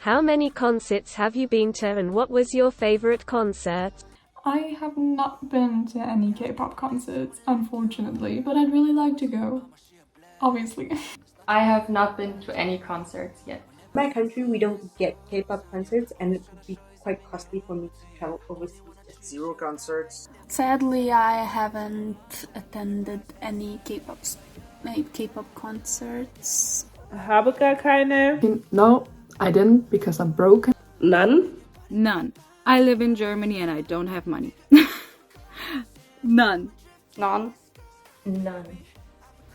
How many concerts have you been to and what was your favorite concert? I have not been to any K-pop concerts, unfortunately, but I'd really like to go. Obviously. I have not been to any concerts yet. In my country, we don't get K-pop concerts, and it would be quite costly for me to travel overseas. 0 concerts. Sadly, I haven't attended any K-pop concerts. Habe gar keine. No, I didn't because I'm broken. None. None. I live in Germany and I don't have money. None. None. None.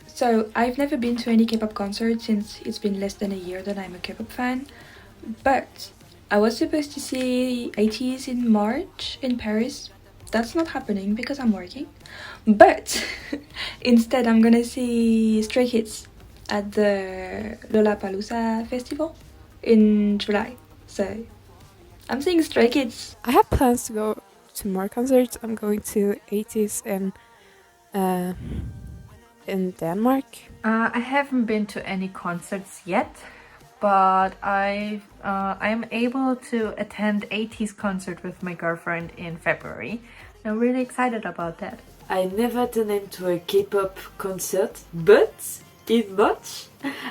So, I've never been to any K-pop concert since it's been less than a year that I'm a K-pop fan. But I was supposed to see ATEEZ in March in Paris. That's not happening because I'm working. But instead I'm gonna see Stray Kids at the Lollapalooza festival in July. So I'm seeing Stray Kids. I have plans to go to more concerts. I'm going to ATEEZ in Denmark. I haven't been to any concerts yet, but I am able to attend ATEEZ concert with my girlfriend in February. I'm really excited about that. I never attended to a K-pop concert, but in March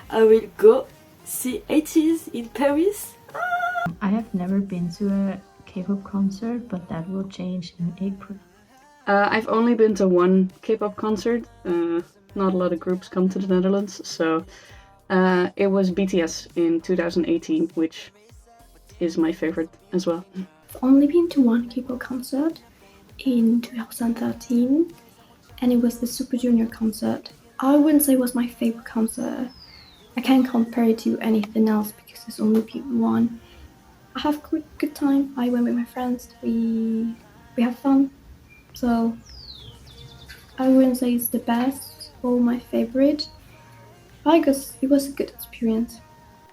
I will go see ATEEZ in Paris. I have never been to a K-pop concert, but that will change in April. I've only been to one K-pop concert. Not a lot of groups come to the Netherlands, so it was BTS in 2018, which is my favorite as well. I've only been to one K-pop concert in 2013, and it was the Super Junior concert. I wouldn't say it was my favorite concert. I can't compare it to anything else because there's only been one. I have a good time. I went with my friends. We have fun. So I wouldn't say it's the best or my favorite. I guess it was a good experience.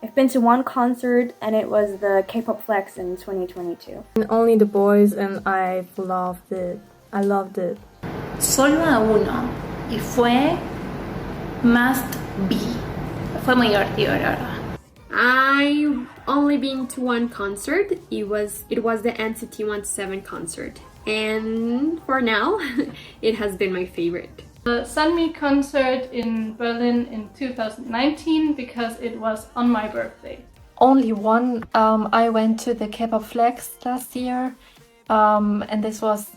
I've been to one concert and it was the K-pop Flex in 2022. And only the boys, and I loved it. I loved it. Solo a uno y fue Must Be. Fue muy divertido, la verdad. I've only been to one concert. It was the NCT 127 concert, and for now, it has been my favorite. The Sunmi concert in Berlin in 2019 because it was on my birthday. Only one. I went to the K-pop Flex last year, and this was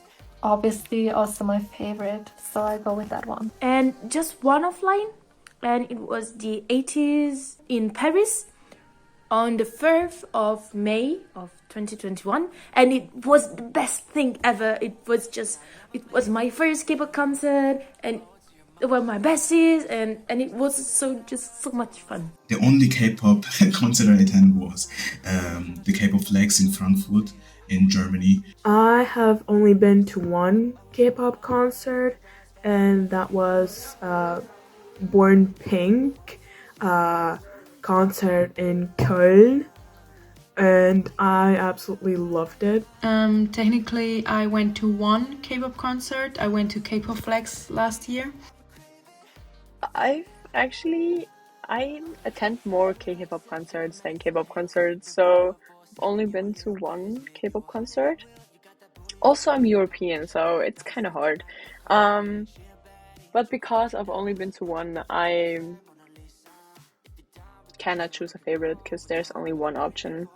obviously also my favorite, so I go with that one. And just one offline, and it was the ATEEZ in Paris on the 3rd of May of 2021, and it was the best thing ever. It was my first K-pop concert, and they were my besties, and it was so much fun. The only K-pop concert I attended was the K-pop Flex in Frankfurt in Germany. I have only been to one K-pop concert, and that was Born Pink concert in Köln, and I absolutely loved it. Technically, I went to one K-pop concert. I went to K-pop Flex last year. I attend more K-pop concerts than K-pop concerts, so I've only been to one K-pop concert. Also, I'm European, so it's kind of hard. But because I've only been to one, I cannot choose a favorite because there's only one option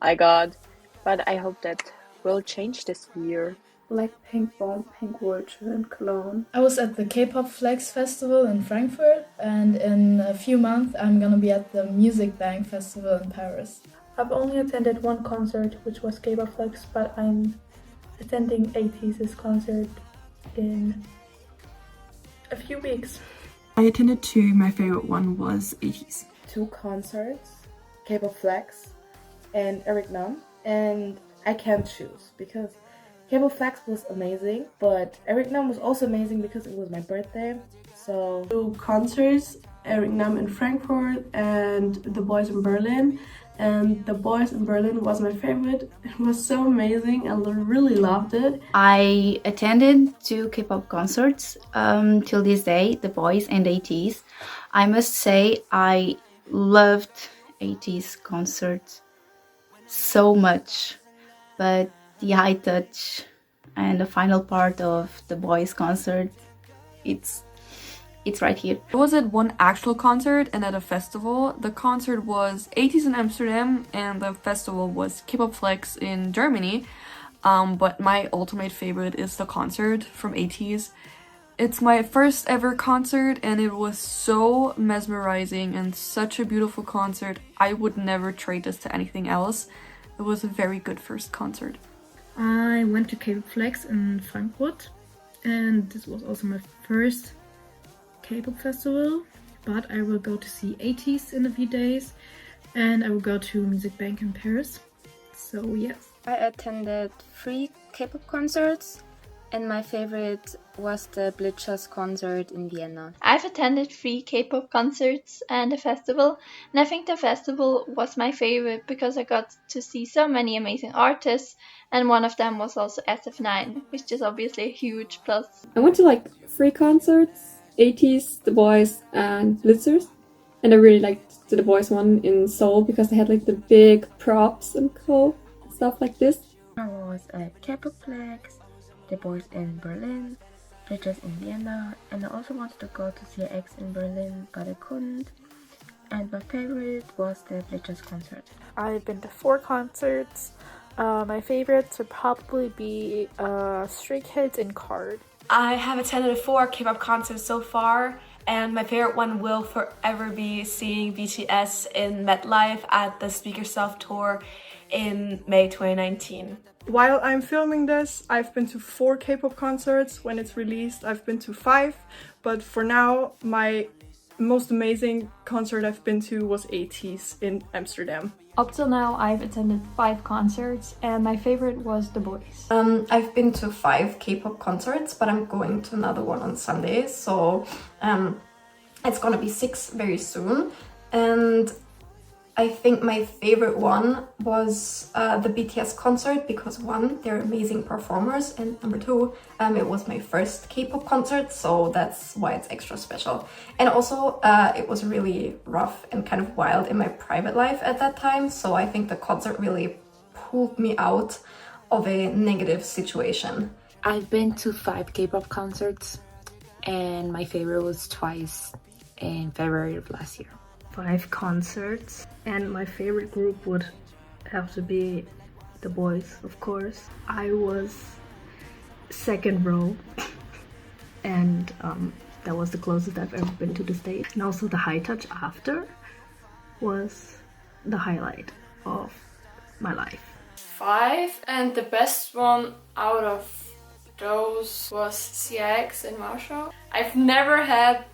I got. But I hope that will change this year. Blackpink, Pink World Tour in Cologne. I was at the K-pop Flex Festival in Frankfurt, and in a few months I'm gonna be at the Music Bank Festival in Paris. I've only attended one concert, which was K-pop Flex, but I'm attending ATEEZ's concert in a few weeks. I attended two. My favorite one was ATEEZ. 2 concerts, K-pop Flex and Eric Nam, and I can't choose because K-pop Flex was amazing, but Eric Nam was also amazing because it was my birthday. So 2 concerts, Eric Nam in Frankfurt and The Boys in Berlin. And The Boys in Berlin was my favorite. It was so amazing. I really loved it. I attended 2 K-pop concerts till this day, The Boys and ATEEZ. I must say I loved ATEEZ concerts so much. But the high touch and the final part of the boys' concert, it's right here. I was at one actual concert and at a festival. The concert was 80s in Amsterdam and the festival was K-pop Flex in Germany. But my ultimate favorite is the concert from 80s. It's my first ever concert and it was so mesmerizing and such a beautiful concert. I would never trade this to anything else. It was a very good first concert. I went to K-pop Flex in Frankfurt and this was also my first K-pop festival, but I will go to see 80s in a few days and I will go to Music Bank in Paris. So yes. I attended 3 K-pop concerts and my favorite was the Blitzers concert in Vienna. I've attended 3 K-pop concerts and a festival, and I think the festival was my favorite because I got to see so many amazing artists, and one of them was also SF9, which is obviously a huge plus. I went to like 3 concerts, 80s, The Boys and Blitzers, and I really liked the Boys one in Seoul because they had like the big props and cool stuff like this. I was at K-pop Flex, The Boys in Berlin, Blitzers in Vienna, and I also wanted to go to CX in Berlin, but I couldn't. And my favorite was the Blitzers concert. I've been to 4 concerts. My favorites would probably be Stray Kids and Card. I have attended 4 K-pop concerts so far, and my favorite one will forever be seeing BTS in MetLife at the Speak Yourself tour in May 2019. While I'm filming this, I've been to 4 K-pop concerts. When it's released, I've been to 5, but for now, my most amazing concert I've been to was 80s in Amsterdam. Up till now, I've attended 5 concerts, and my favorite was The Boys. I've been to 5 K-pop concerts, but I'm going to another one on Sunday, so it's gonna be 6 very soon. And I think my favorite one was the BTS concert because 1, they're amazing performers, and number 2, it was my first K-pop concert, so that's why it's extra special. And also, it was really rough and kind of wild in my private life at that time, so I think the concert really pulled me out of a negative situation. I've been to 5 K-pop concerts, and my favorite was Twice in February of last year. 5 concerts, and my favorite group would have to be The Boys, of course. I was second row and that was the closest I've ever been to the stage. And also the high touch after was the highlight of my life. 5, and the best one out of those was CX in Warsaw. I've never had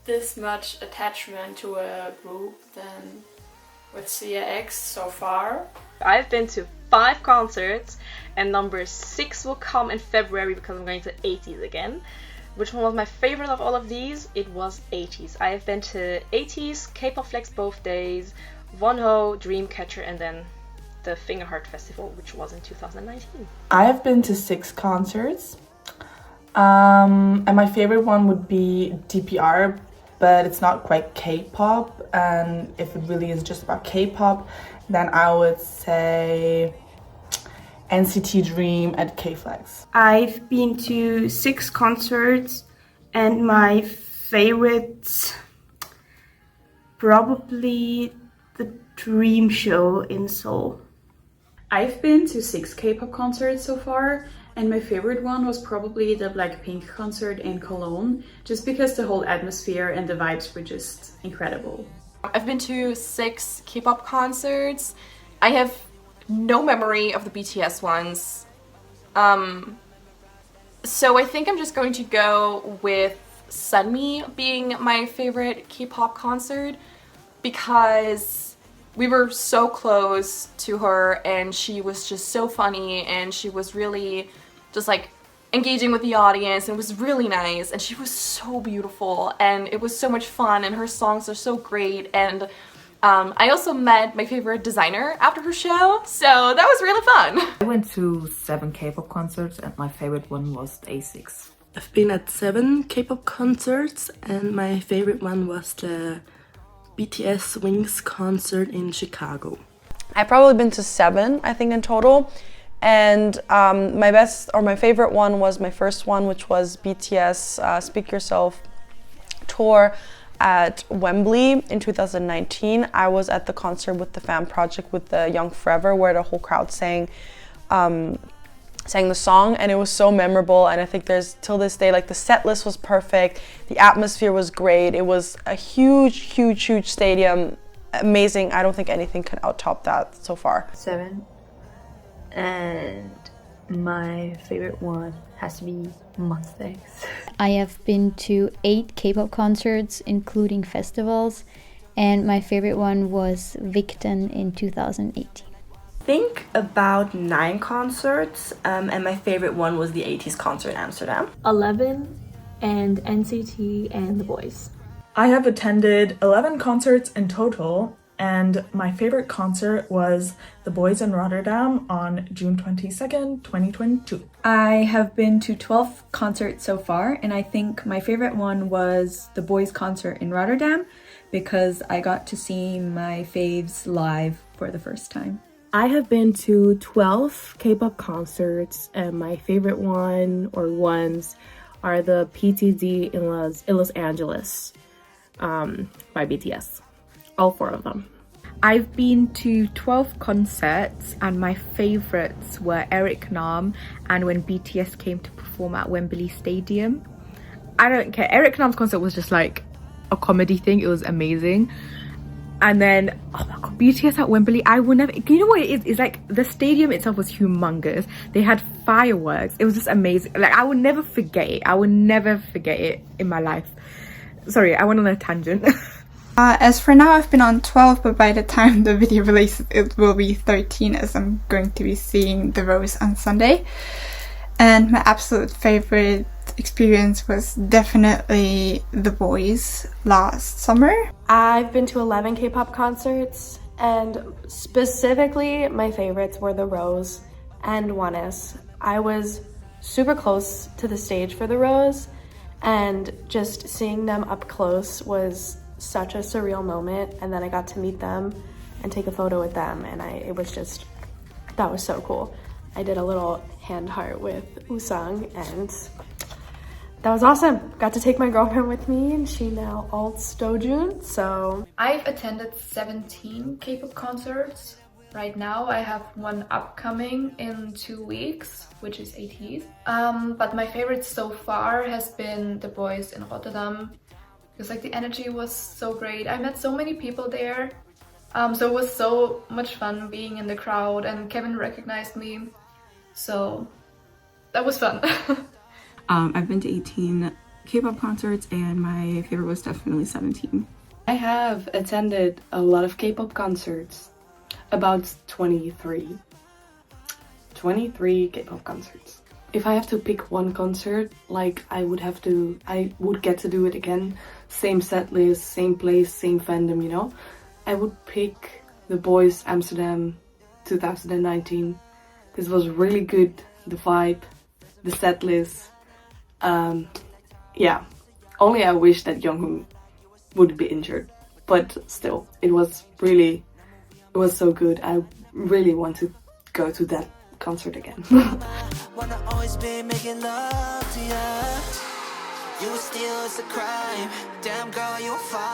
this much attachment to a group than with CX so far. I've been to 5 concerts and number 6 will come in February because I'm going to 80s again. Which one was my favorite of all of these? It was 80s. I have been to 80s, K-pop Flex both days, Wonho, Dreamcatcher, and then the Fingerheart Festival, which was in 2019. I have been to 6 concerts and my favorite one would be DPR, but it's not quite K-pop, and if it really is just about K-pop, then I would say NCT Dream at K-Flex. I've been to 6 concerts, and my favorites probably the Dream show in Seoul. I've been to 6 K-pop concerts so far, and my favorite one was probably the Blackpink concert in Cologne, just because the whole atmosphere and the vibes were just incredible. I've been to 6 K-pop concerts. I have no memory of the BTS ones. So I think I'm just going to go with Sunmi being my favorite K-pop concert because we were so close to her and she was just so funny and she was really just like engaging with the audience and it was really nice and she was so beautiful and it was so much fun and her songs are so great and I also met my favorite designer after her show, so that was really fun. I went to 7 K-pop concerts and my favorite one was A6. I've been at 7 K-pop concerts and my favorite one was the BTS Wings concert in Chicago. I've probably been to 7, I think, in total. And my favorite one was my first one, which was BTS Speak Yourself tour at Wembley in 2019. I was at the concert with the fan project with the Young Forever, where the whole crowd sang the song, and it was so memorable. And I think there's till this day, like, the set list was perfect, the atmosphere was great, it was a huge stadium, amazing. I don't think anything can out-top that so far. 7, and my favorite one has to be Mustangs. I have been to 8 K-pop concerts, including festivals, and my favorite one was Victon in 2018. I think about 9 concerts, and my favorite one was the 80s concert in Amsterdam. 11, and NCT and The Boys. I have attended 11 concerts in total, and my favorite concert was The Boys in Rotterdam on June 22nd, 2022. I have been to 12 concerts so far, and I think my favorite one was The Boys concert in Rotterdam because I got to see my faves live for the first time. I have been to 12 K-pop concerts, and my favorite one or ones are the PTD in Los Angeles by BTS. All 4 of them. I've been to 12 concerts, and my favorites were Eric Nam and when BTS came to perform at Wembley Stadium. I don't care. Eric Nam's concert was just like a comedy thing. It was amazing. And then, oh my god, BTS at Wembley, I will never, you know what it is? It's like the stadium itself was humongous. They had fireworks. It was just amazing. Like, I will never forget it. I will never forget it in my life. Sorry, I went on a tangent. As for now, I've been on 12, but by the time the video releases, it will be 13, as I'm going to be seeing The Rose on Sunday. And my absolute favorite experience was definitely The Boys last summer. I've been to 11 K-pop concerts, and specifically my favorites were The Rose and ONEUS. I was super close to the stage for The Rose, and just seeing them up close was such a surreal moment. And then I got to meet them and take a photo with them, and that was so cool. I did a little hand heart with Usang, and that was awesome. Got to take my girlfriend with me, and she now alts Dojun, so. I've attended 17 K-pop concerts. Right now I have one upcoming in 2 weeks, which is ATEEZ. But my favorite so far has been The Boys in Rotterdam, because like the energy was so great. I met so many people there, so it was so much fun being in the crowd, and Kevin recognized me, so that was fun. I've been to 18 K-pop concerts, and my favorite was definitely 17. I have attended a lot of K-pop concerts, about 23 K-pop concerts. If I have to pick one concert, like I would get to do it again, same set list, same place, same fandom, you know, I would pick The Boys Amsterdam 2019. This was really good, the vibe, the set list. Yeah, only I wish that Jonghyun would be injured, but still, it was so good. I really want to go to that concert again. Wanna always be making love to you. You steal, it's a crime. Damn girl, you're fine.